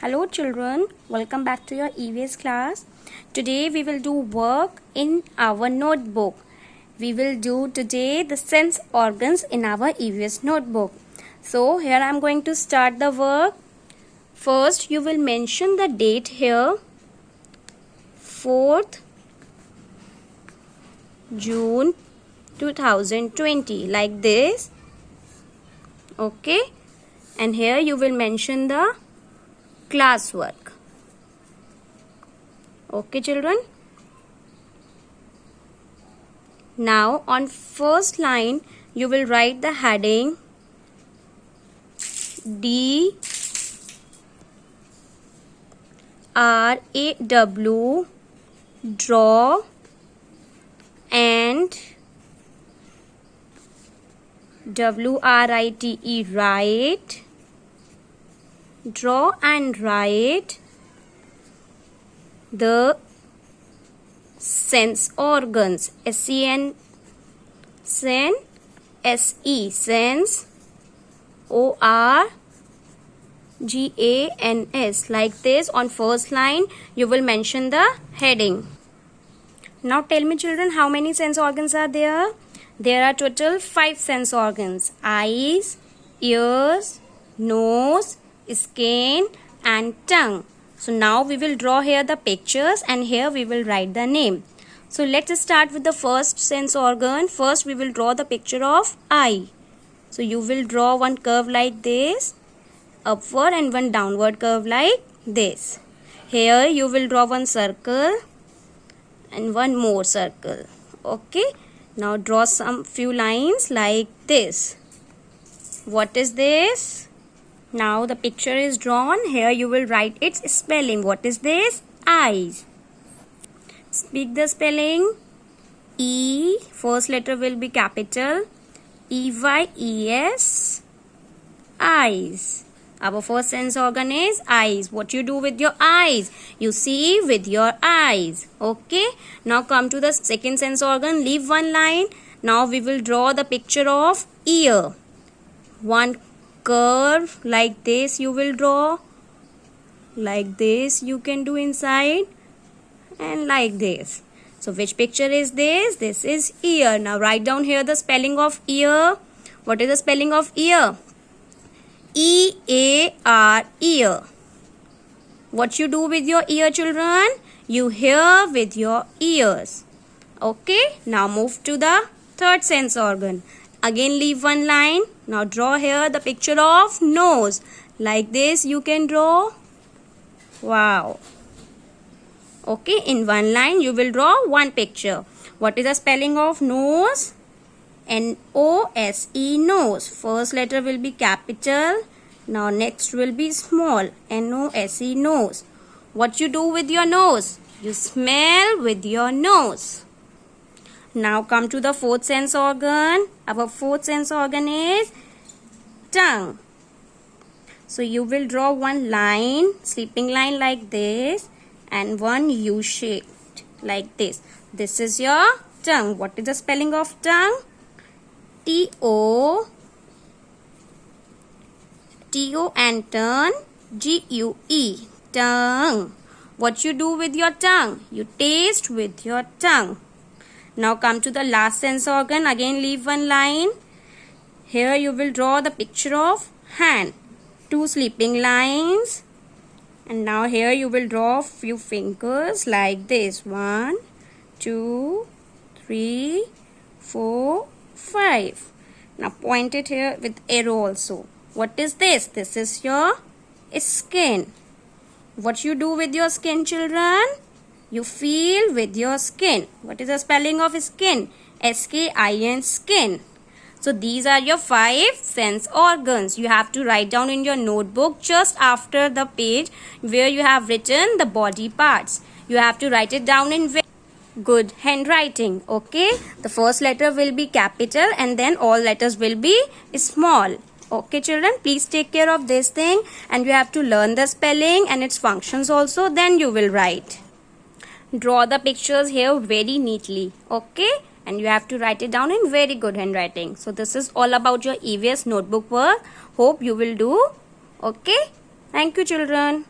Hello children, welcome back to your EVS class. Today we will do work in our notebook. We will do today the sense organs in our EVS notebook. So here I am going to start the work. First you will mention the date here, 4th June 2020, like this. Okay, and here you will mention the classwork. Okay children, now on first line you will write the heading DRAW, draw, and WRITE, write, draw and write the sense organs. SEN, sense, ORGANS, like this. On first line you will mention the heading. Now tell me children, how many sense organs are there? There are total 5 sense organs: eyes, ears, nose, skin and tongue. So now we will draw here the pictures and here we will write the name. So let's start with the first sense organ. First we will draw the picture of eye. So you will draw one curve like this, upward, and one downward curve like this. Here you will draw one circle and one more circle. Okay, now draw some few lines like this. What is this? Now the picture is drawn. Here you will write its spelling. What is this? Eyes. Speak the spelling. E, first letter will be capital, EYES, eyes. Our first sense organ is eyes. What you do with your eyes? You see with your eyes. Okay. Now come to the second sense organ. Leave one line. Now we will draw the picture of ear. One curve like this you will draw. Like this you can do inside. And like this. So which picture is this? This is ear. Now write down here the spelling of ear. What is the spelling of ear? EAR, ear. What you do with your ear children? You hear with your ears. Okay. Now move to the third sense organ. Again leave one line. Now draw here the picture of nose. Like this you can draw. Wow. Okay, in one line you will draw one picture. What is the spelling of nose? NOSE, nose. First letter will be capital. Now next will be small. NOSE, nose. What you do with your nose? You smell with your nose. Now come to the fourth sense organ. Our fourth sense organ is tongue. So you will draw one line, sleeping line like this, and one U shaped like this. This is your tongue. What is the spelling of tongue? T-O and turn, G-U-E, tongue. What you do with your tongue? You taste with your tongue. Now come to the last sense organ. Again leave one line. Here you will draw the picture of hand. 2 sleeping lines. And now here you will draw few fingers like this. 1, 2, 3, 4, 5. Now point it here with arrow also. What is this? This is your skin. What you do with your skin children? You feel with your skin. What is the spelling of skin? S-K-I-N, skin. So these are your 5 sense organs. You have to write down in your notebook just after the page where you have written the body parts. You have to write it down in very good handwriting. Okay. The first letter will be capital and then all letters will be small. Okay children, please take care of this thing, and you have to learn the spelling and its functions also, then you will write. Draw the pictures here very neatly. Okay. And you have to write it down in very good handwriting. So this is all about your EVS notebook work. Hope you will do. Okay. Thank you children.